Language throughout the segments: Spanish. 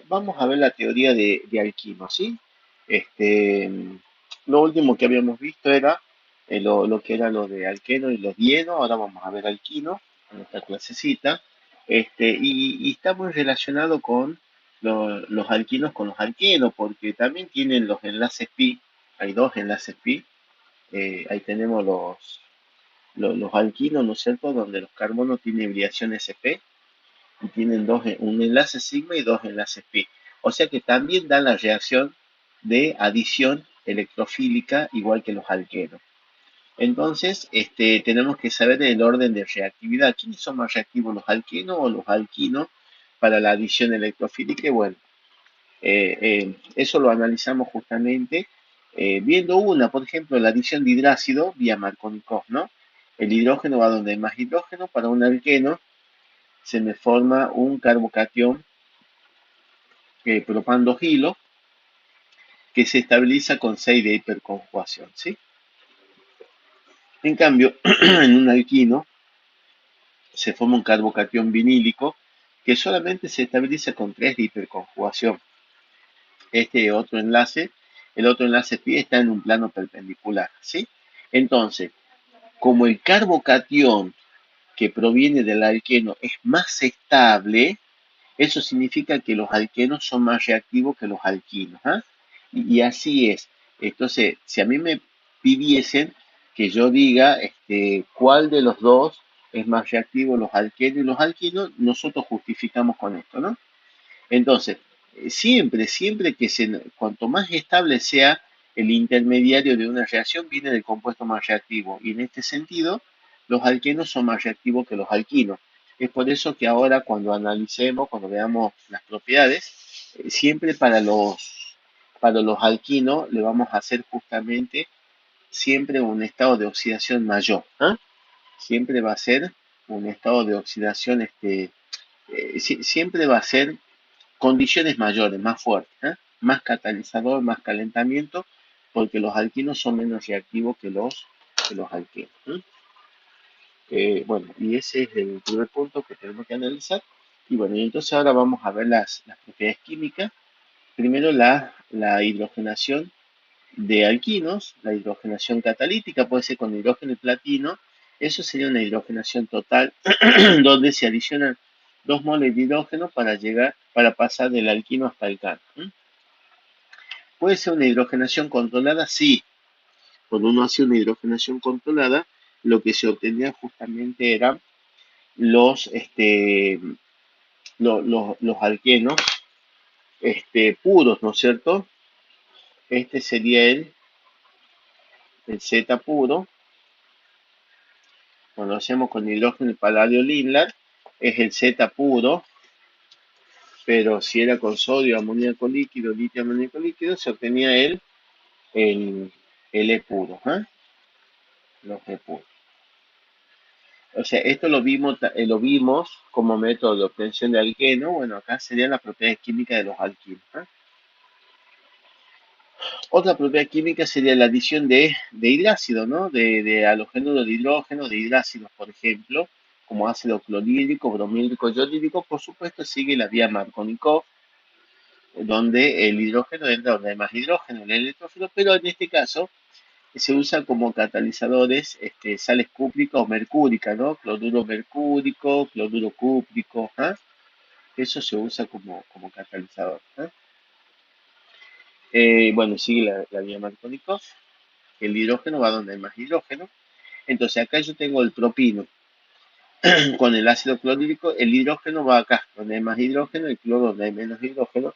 Vamos a ver la teoría de alquino, ¿sí? Este, lo último que habíamos visto era lo que era lo de alqueno y los dienos. Ahora vamos a ver alquino en esta clasecita. Y está muy relacionado con los alquinos con los alquenos, porque también tienen los enlaces pi. Hay dos enlaces pi. Ahí tenemos los alquinos, ¿no es cierto? Donde los carbonos tienen hibridación sp y tienen un enlace sigma y dos enlaces pi. O sea que también dan la reacción de adición electrofílica igual que los alquenos. Entonces, tenemos que saber el orden de reactividad. ¿Quiénes son más reactivos, los alquenos o los alquinos para la adición electrofílica? Y bueno, eso lo analizamos justamente viendo por ejemplo, la adición de hidrácido vía Markovnikov, ¿no? El hidrógeno va donde hay más hidrógeno. Para un alqueno se me forma un carbocatión propandogilo que se estabiliza con 6 de hiperconjugación, ¿sí? En cambio, en un alquino se forma un carbocatión vinílico que solamente se estabiliza con 3 de hiperconjugación. El otro enlace pi está en un plano perpendicular, ¿sí? Entonces, como el carbocatión que proviene del alqueno es más estable, eso significa que los alquenos son más reactivos que los alquinos, ¿ah? Y así es. Entonces, si a mí me pidiesen que yo diga cuál de los dos es más reactivo, los alquenos y los alquinos, nosotros justificamos con esto, ¿no? Entonces, siempre cuanto más estable sea el intermediario de una reacción, viene del compuesto más reactivo. Y en este sentido, los alquenos son más reactivos que los alquinos. Es por eso que ahora cuando veamos las propiedades, siempre para los alquinos le vamos a hacer justamente siempre un estado de oxidación mayor. ¿Ah? Siempre va a ser un estado de oxidación, siempre va a ser condiciones mayores, más fuertes, ¿eh? Más catalizador, más calentamiento, porque los alquinos son menos reactivos que los alquenos. ¿Eh? Bueno, y ese es el primer punto que tenemos que analizar. Y bueno, y entonces ahora vamos a ver las propiedades químicas. Primero la hidrogenación de alquinos, la hidrogenación catalítica puede ser con hidrógeno y platino. Eso sería una hidrogenación total, donde se adicionan 2 moles de hidrógeno para pasar del alquino hasta el alcano. ¿Puede ser una hidrogenación controlada? Sí. Cuando uno hace una hidrogenación controlada, lo que se obtenía justamente eran los, los alquenos puros, ¿no es cierto? Este sería el Z puro. Cuando lo hacemos con hidrógeno y paladio Lindlar, es el Z puro, pero si era con sodio, amoníaco líquido, litio, amoníaco líquido, se obtenía el E puro, ¿eh? Los E puros. O sea, esto lo vimos como método de obtención de alqueno. Bueno, acá serían las propiedades químicas de los alquinos, ¿eh? Otra propiedad química sería la adición de hidrácido, ¿no? De halogénuros de hidrógeno, de hidrácidos, por ejemplo, como ácido clorhídrico, bromídrico, yodídrico. Por supuesto, sigue la vía Markovnikov, donde el hidrógeno entra donde hay más hidrógeno, el electrófilo, pero en este caso se usa como catalizadores sales cúpricas o mercúricas, ¿no? Cloruro mercúrico, cloruro cúprico, ¿ah? Eso se usa como catalizador, ¿ah? Bueno, sigue la vía Markovnikov. El hidrógeno va donde hay más hidrógeno. Entonces acá yo tengo el propino con el ácido clorhídrico. El hidrógeno va acá donde hay más hidrógeno, el cloro donde hay menos hidrógeno,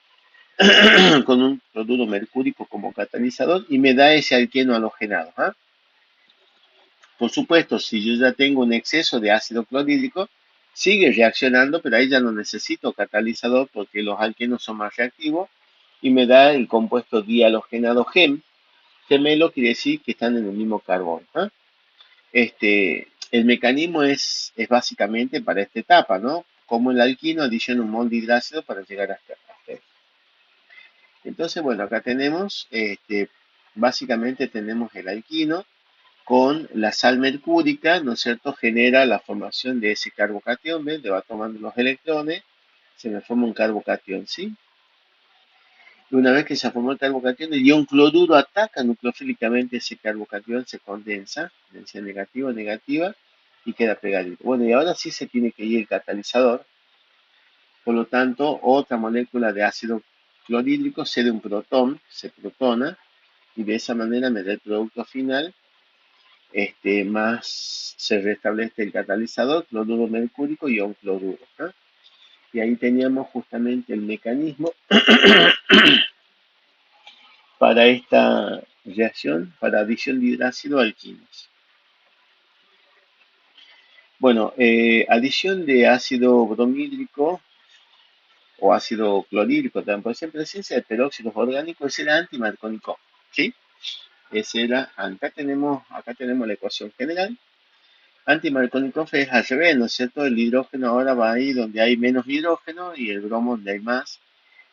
con un cloruro mercúrico como catalizador y me da ese alqueno halogenado, ¿ah? Por supuesto, si yo ya tengo un exceso de ácido clorhídrico, sigue reaccionando, pero ahí ya no necesito catalizador porque los alquenos son más reactivos y me da el compuesto dihalogenado gemelo quiere decir que están en el mismo carbono, ¿eh? El mecanismo es básicamente para esta etapa, ¿no? Como el alquino adiciona un mol de hidrácido para llegar hasta esto. Entonces, bueno, acá tenemos, básicamente tenemos el alquino con la sal mercúrica, ¿no es cierto? Genera la formación de ese carbocatión, ¿ves? Le va tomando los electrones, se me forma un carbocatión, ¿sí? Y una vez que se formó el carbocatión, el ion cloruro ataca nucleofílicamente ese carbocatión, se condensa, densidad negativa, negativa, y queda pegadito. Bueno, y ahora sí se tiene que ir el catalizador, por lo tanto, otra molécula de ácido clorhídrico cede un protón, se protona, y de esa manera me da el producto final, más se restablece el catalizador, cloruro mercúrico y ion cloruro, ¿no? Y ahí teníamos justamente el mecanismo para esta reacción, para adición de hidrácido a alquinos. Bueno, adición de ácido bromídrico o ácido clorhídrico también puede ser en presencia de peróxidos orgánicos, ese era antimarcónico, ¿sí? Ese era, acá tenemos la ecuación general. Antimarcónico es al revés, ¿no es cierto? El hidrógeno ahora va ahí donde hay menos hidrógeno y el bromo donde hay más.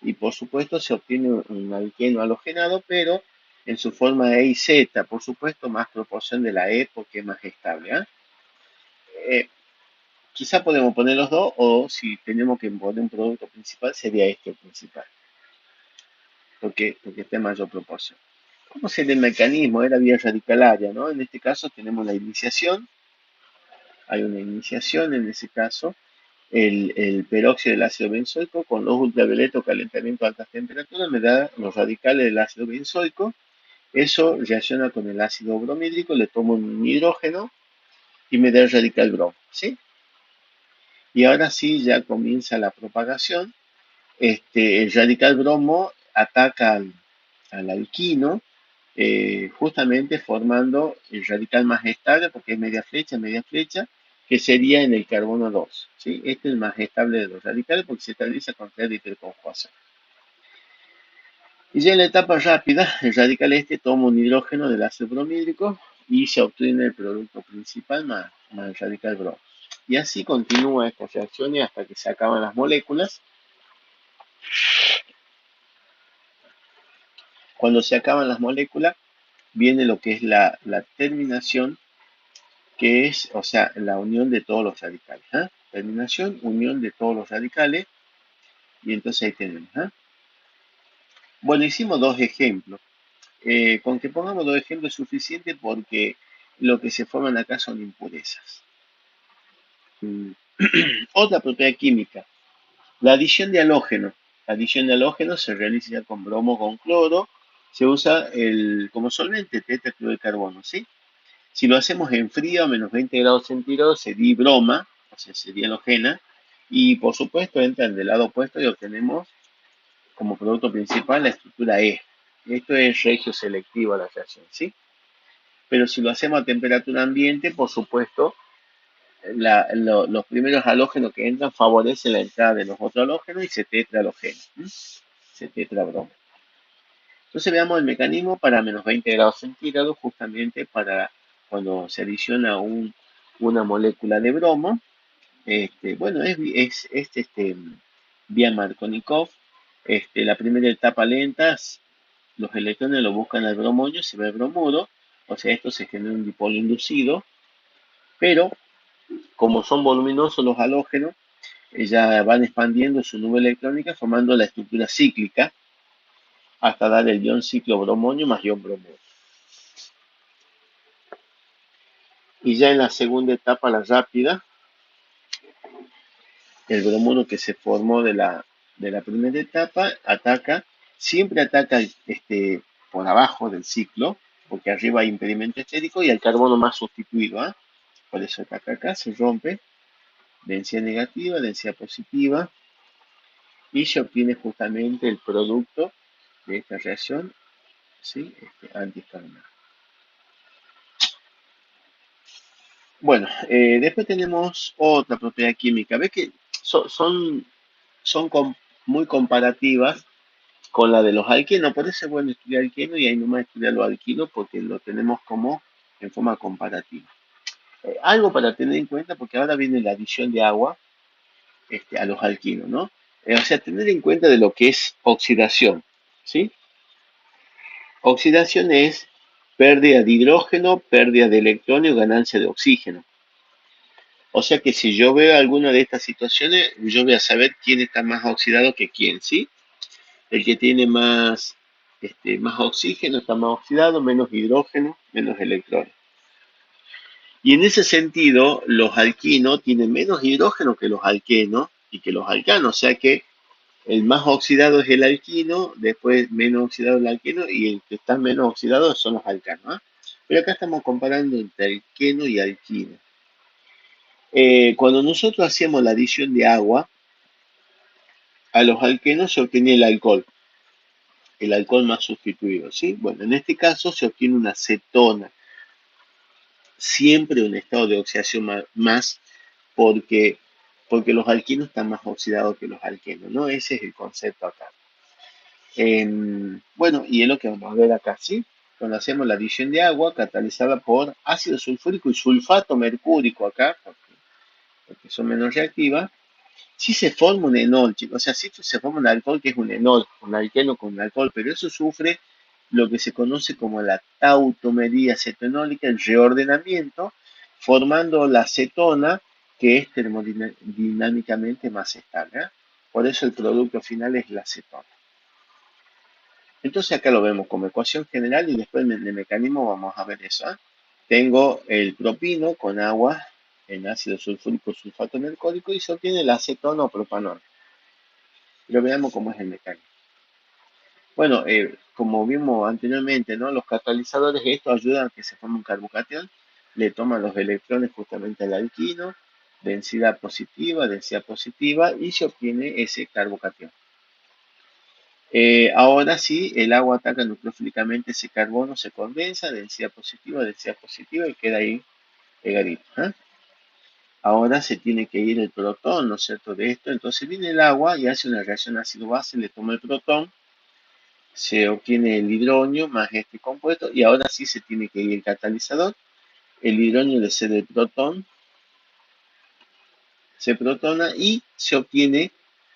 Y por supuesto se obtiene un alqueno halogenado, pero en su forma E y Z, por supuesto, más proporción de la E porque es más estable. Eh, Quizá podemos poner los dos, o si tenemos que poner un producto principal, sería este el principal, porque está en mayor proporción. ¿Cómo sería el mecanismo? Era vía radicalaria, ¿no? En este caso tenemos la iniciación, hay una iniciación en ese caso, el peróxido del ácido benzoico con luz ultravioleta o calentamiento a altas temperaturas me da los radicales del ácido benzoico. Eso reacciona con el ácido bromídrico, le tomo un hidrógeno y me da el radical bromo, ¿sí? Y ahora sí ya comienza la propagación. El radical bromo ataca al alquino, justamente formando el radical más estable, porque es media flecha, que sería en el carbono 2, ¿sí? Este es el más estable de los radicales porque se estabiliza con crédito de hiperconjugación. Y ya en la etapa rápida, el radical toma un hidrógeno del ácido bromídrico y se obtiene el producto principal más el radical bromo. Y así continúa esta reacción hasta que se acaban las moléculas. Cuando se acaban las moléculas, viene lo que es la terminación, que es, o sea, la unión de todos los radicales. Terminación, unión de todos los radicales, y entonces ahí tenemos. Bueno, hicimos dos ejemplos. Con que pongamos dos ejemplos es suficiente porque lo que se forman acá son impurezas. Mm. Otra propiedad química, la adición de halógeno. La adición de halógeno se realiza con bromo con cloro, se usa como solvente tetracloro de carbono, ¿sí? Si lo hacemos en frío, a menos 20 grados centígrados, se dibroma, o sea, se dihalogena, y por supuesto entran del lado opuesto y obtenemos como producto principal la estructura E. Esto es regio selectivo a la reacción, ¿sí? Pero si lo hacemos a temperatura ambiente, por supuesto, los primeros halógenos que entran favorecen la entrada de los otros halógenos y se tetralogena, se tetrabroma. Entonces veamos el mecanismo para menos 20 grados centígrados, justamente para cuando se adiciona una molécula de bromo. Bueno, vía Markovnikov. La primera etapa lenta, los electrones lo buscan al bromonio, se ve el bromuro, o sea, esto se genera un dipolo inducido, pero como son voluminosos los halógenos, ya van expandiendo su nube electrónica formando la estructura cíclica hasta dar el ion ciclo bromonio más ion bromonio. Y ya en la segunda etapa, la rápida, el bromuro que se formó de la primera etapa siempre ataca por abajo del ciclo, porque arriba hay impedimento estérico y el carbono más sustituido. Por eso ataca acá, se rompe, densidad negativa, densidad positiva, y se obtiene justamente el producto de esta reacción, ¿sí? Antiescalonado. Bueno, después tenemos otra propiedad química. Ves que son muy comparativas con la de los alquenos. Por eso es bueno estudiar alqueno y ahí nomás estudiar los alquinos porque lo tenemos como en forma comparativa. Algo para tener en cuenta porque ahora viene la adición de agua a los alquinos, ¿no? O sea, tener en cuenta de lo que es oxidación, ¿sí? Oxidación es pérdida de hidrógeno, pérdida de electrones o ganancia de oxígeno. O sea que si yo veo alguna de estas situaciones, yo voy a saber quién está más oxidado que quién, ¿sí? El que tiene más oxígeno está más oxidado, menos hidrógeno, menos electrones. Y en ese sentido, los alquinos tienen menos hidrógeno que los alquenos y que los alcanos, o sea que el más oxidado es el alquino, después menos oxidado el alqueno y el que está menos oxidado son los alcanos. ¿Ah? Pero acá estamos comparando entre alqueno y alquino. Cuando nosotros hacíamos la adición de agua, a los alquenos se obtenía el alcohol más sustituido, ¿sí? Bueno, en este caso se obtiene una cetona, siempre un estado de oxidación más porque, porque los alquinos están más oxidados que los alquenos, ¿no? Ese es el concepto acá. Bueno, y es lo que vamos a ver acá, ¿sí? Cuando hacemos la adición de agua catalizada por ácido sulfúrico y sulfato mercúrico acá, porque son menos reactivas, sí se forma un enol, chicos. O sea, sí se forma un alcohol que es un enol, un alqueno con un alcohol, pero eso sufre lo que se conoce como la tautomería cetonólica, el reordenamiento, formando la cetona que es termodinámicamente más estable. ¿Eh? Por eso el producto final es la cetona. Entonces acá lo vemos como ecuación general y después en el mecanismo vamos a ver eso. ¿Eh? Tengo el propino con agua en ácido sulfúrico sulfato mercúrico y se obtiene el acetona o propanol. Pero veamos cómo es el mecanismo. Bueno, como vimos anteriormente, ¿no? Los catalizadores, esto ayuda a que se forme un carbocatión, le toman los electrones justamente al alquino, densidad positiva, y se obtiene ese carbocatión. Ahora sí, el agua ataca nucleofílicamente ese carbono, se condensa, densidad positiva, y queda ahí pegadito. ¿Eh? Ahora se tiene que ir el protón, ¿no es cierto? De esto, entonces viene el agua y hace una reacción ácido-base, le toma el protón, se obtiene el hidronio más este compuesto y ahora sí se tiene que ir el catalizador. El hidronio le cede el protón, se protona y se obtiene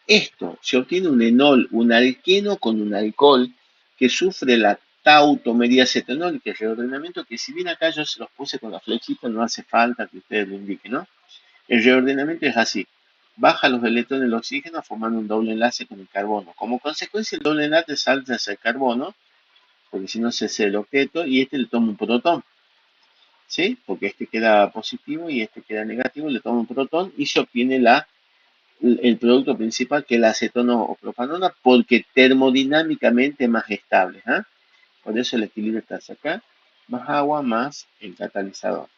esto. Se obtiene un enol, un alqueno con un alcohol que sufre la tautomería cetonólica, el reordenamiento, que si bien acá yo se los puse con la flechita, no hace falta que ustedes lo indiquen, ¿no? El reordenamiento es así. Baja los electrones del oxígeno formando un doble enlace con el carbono. Como consecuencia, el doble enlace salta hacia el carbono porque si no se hace el objeto y este le toma un protón, ¿sí? Porque este queda positivo y este queda negativo, le toma un protón y se obtiene el producto principal que es la acetona o propanona porque termodinámicamente es más estable, ¿eh? Por eso el equilibrio está hacia acá, más agua más el catalizador.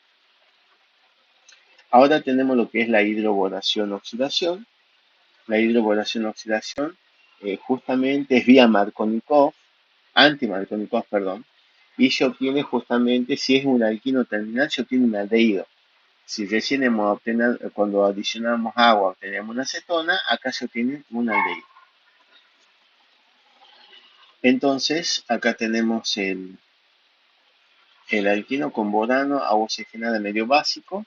Ahora tenemos lo que es la hidroboración-oxidación. La hidroboración-oxidación justamente es vía Markovnikov, anti-Markovnikov, perdón, y se obtiene justamente, si es un alquino terminal, se obtiene un aldehído. Si recién hemos obtenido, cuando adicionamos agua, obtenemos una acetona, acá se obtiene un aldehído. Entonces, acá tenemos el alquino con borano, agua oxigenada medio básico,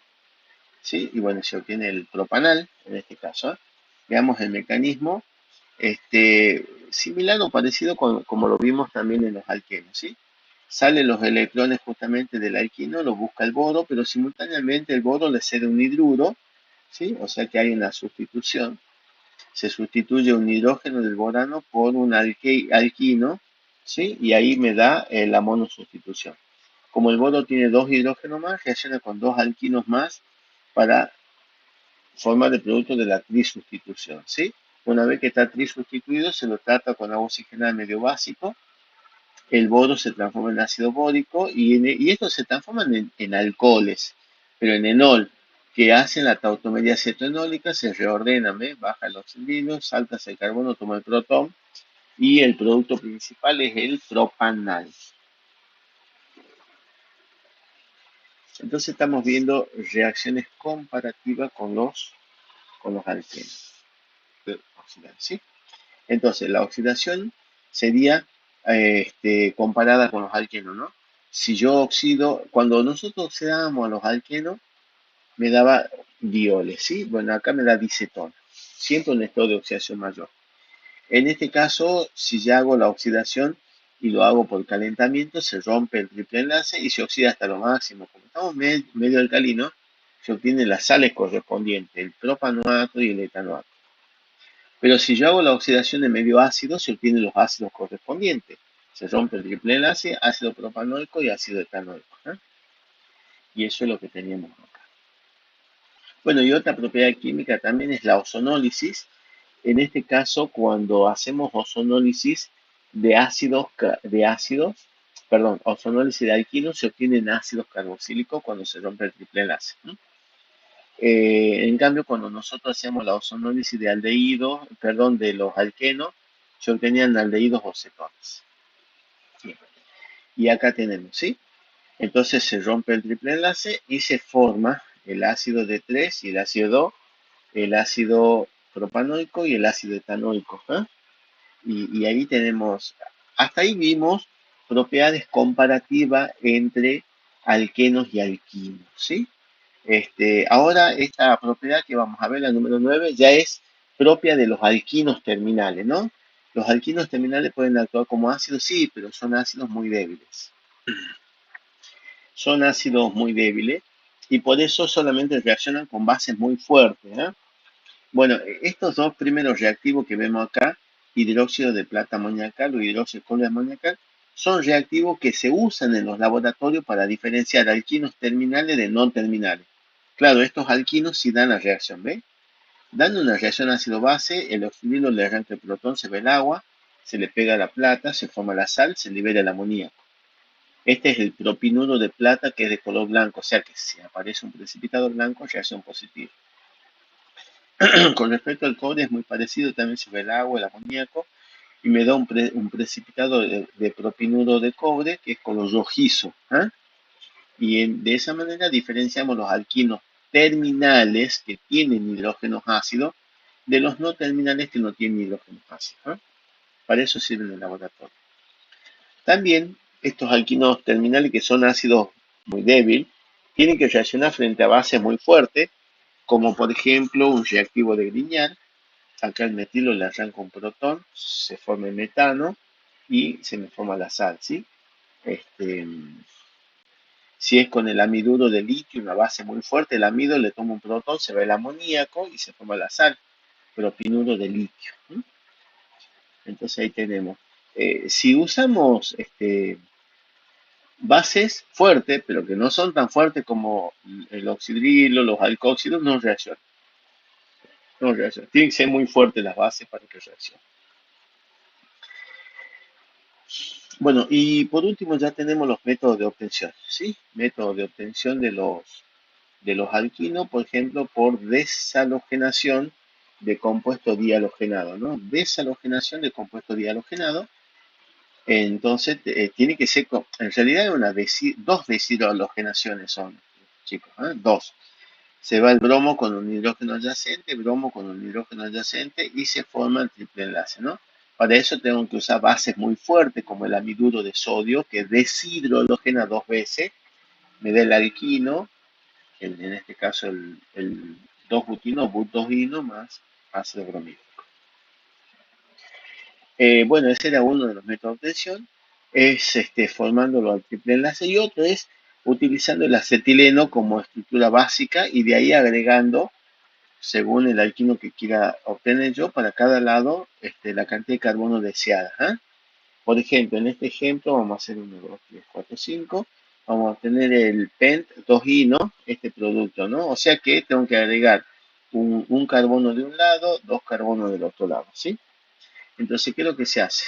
¿sí? Y bueno, se obtiene el propanal, en este caso. ¿Eh? Veamos el mecanismo, similar o parecido como lo vimos también en los alquenos, ¿sí? Salen los electrones justamente del alquino, lo busca el boro, pero simultáneamente el boro le cede un hidruro, ¿sí? O sea que hay una sustitución. Se sustituye un hidrógeno del borano por un alquino, ¿sí? Y ahí me da la monosustitución. Como el boro tiene dos hidrógenos más, reacciona con dos alquinos más para formar el producto de la trisustitución, ¿sí? Una vez que está trisustituido, se lo trata con agua oxigenada medio básico, el boro se transforma en ácido bórico y estos se transforman en alcoholes, pero en enol, que hacen la tautomería cetonólica, se reordenan, ¿ves? Baja los cilindros, salta hacia el carbono, toma el protón y el producto principal es el propanal. Entonces estamos viendo reacciones comparativas con los alquenos. ¿Sí? Entonces, la oxidación sería comparada con los alquenos, ¿no? Si yo oxido, cuando nosotros oxidábamos a los alquenos, me daba dioles, ¿sí? Bueno, acá me da dicetona, siempre un estado de oxidación mayor. En este caso, si ya hago la oxidación y lo hago por calentamiento, se rompe el triple enlace y se oxida hasta lo máximo. Como estamos medio alcalino, se obtienen las sales correspondientes, el propanoato y el etanoato. Pero si yo hago la oxidación de medio ácido, se obtienen los ácidos correspondientes. Se rompe el triple enlace, ácido propanoico y ácido etanoico. Y eso es lo que teníamos acá. Bueno, y otra propiedad química también es la ozonólisis. En este caso, cuando hacemos ozonólisis ozonólisis de alquinos, se obtienen ácidos carboxílicos cuando se rompe el triple enlace. En cambio, cuando nosotros hacemos la ozonólisis de aldehídos, perdón, de los alquenos, se obtenían aldehídos o cetonas. Bien. Y acá tenemos, ¿sí? Entonces se rompe el triple enlace y se forma el ácido D3 y el ácido 2, el ácido propanoico y el ácido etanoico. Y ahí tenemos, hasta ahí vimos propiedades comparativas entre alquenos y alquinos, ¿sí? Ahora esta propiedad que vamos a ver, la número 9 ya es propia de los alquinos terminales, ¿no? Los alquinos terminales pueden actuar como ácidos, sí, pero son ácidos muy débiles. Son ácidos muy débiles y por eso solamente reaccionan con bases muy fuertes. Bueno, estos dos primeros reactivos que vemos acá, hidróxido de plata amoniacal o hidróxido de cobre amoniacal, son reactivos que se usan en los laboratorios para diferenciar alquinos terminales de no terminales. Claro, estos alquinos sí dan la reacción, ¿ves? Dando una reacción ácido-base, el oxidilo le arranca el protón, se ve el agua, se le pega la plata, se forma la sal, se libera el amoníaco. Este es el propinuro de plata que es de color blanco, o sea que si aparece un precipitado blanco, reacción positiva. Con respecto al cobre es muy parecido, también se ve el agua, el amoníaco, y me da un precipitado de propinuro de cobre que es color rojizo. Y de esa manera diferenciamos los alquinos terminales que tienen hidrógenos ácidos de los no terminales que no tienen hidrógenos ácidos. Para eso sirven en el laboratorio. También estos alquinos terminales que son ácidos muy débiles tienen que reaccionar frente a bases muy fuertes, como por ejemplo un reactivo de Grignard. Acá el metilo le arranca un protón, se forma el metano y se me forma la sal, ¿sí? Este, si es con el amiduro de litio, una base muy fuerte, el amido le toma un protón, se va el amoníaco y se forma la sal, propinuro de litio. Entonces ahí tenemos. Si usamos bases fuertes, pero que no son tan fuertes como el oxidrilo, los alcoxilos, no reaccionan. No reaccionan. Tienen que ser muy fuertes las bases para que reaccionen. Bueno, y por último ya tenemos los métodos de obtención, ¿sí? Métodos de obtención de los alquinos, por ejemplo, por deshalogenación de compuesto dihalogenado, ¿no? Deshalogenación de compuesto dihalogenado. Entonces, tiene que ser, en realidad, dos deshidrohalogenaciones son, chicos, dos. Se va el bromo con un hidrógeno adyacente, bromo con un hidrógeno adyacente y se forma el triple enlace, ¿no? Para eso tengo que usar bases muy fuertes como el amiduro de sodio que deshidrohalogena dos veces, me da el alquino, en este caso el 2-butino, but-2-ino más ácido bromídrico. Bueno, ese era uno de los métodos de obtención, es formándolo al triple enlace y otro es utilizando el acetileno como estructura básica y de ahí agregando según el alquino que quiera obtener yo, para cada lado la cantidad de carbono deseada. Por ejemplo, en este ejemplo vamos a hacer 1, 2, 3, 4, 5. Vamos a obtener el pent 2-ino, este producto, ¿no? O sea que tengo que agregar un carbono de un lado, dos carbonos del otro lado, ¿sí? Entonces, ¿qué es lo que se hace?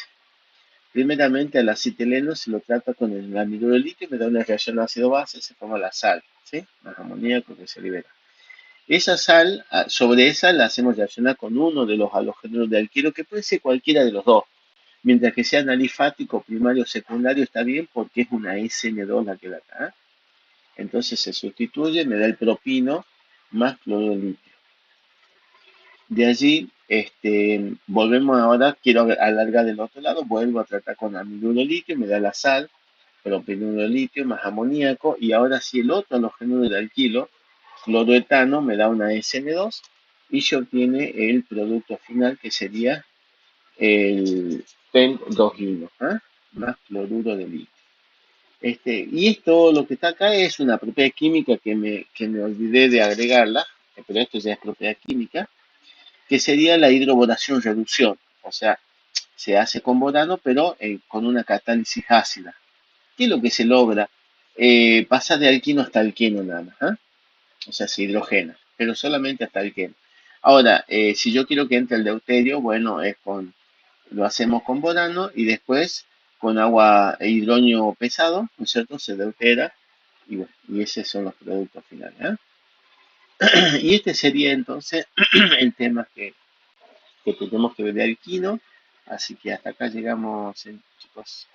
Primeramente al acetileno se lo trata con el anhidro de litio, me da una reacción ácido-base, se forma la sal, ¿sí? Más amoníaco que se libera. Esa sal, sobre esa la hacemos reaccionar con uno de los halogéneros de alquilo, que puede ser cualquiera de los dos. Mientras que sea alifático, primario o secundario, está bien porque es una SN2 la que da acá. Entonces se sustituye, me da el propino más cloruro de litio. De allí, volvemos ahora, quiero alargar del otro lado, vuelvo a tratar con anhidro de litio, me da la sal, propinuro de litio más amoníaco, y ahora sí el otro halogénero del alquilo, cloroetano, me da una SN2 y se obtiene el producto final que sería el PEN 2-ino, más cloruro de litio. Y esto, lo que está acá es una propiedad química que me olvidé de agregarla, pero esto ya es propiedad química, que sería la hidroboración reducción. O sea, se hace con borano, pero con una catálisis ácida. ¿Qué es lo que se logra? Pasa de alquino hasta alqueno nada más, ¿ah? O sea, se hidrogena, pero solamente hasta alqueno. Ahora, si yo quiero que entre el deuterio, bueno, lo hacemos con borano y después con agua e hidrógeno pesado, ¿no es cierto? Se deutera y, bueno, y esos son los productos finales, ¿ah? Y este sería entonces el tema que tenemos que ver de alquino. Así que hasta acá llegamos, chicos.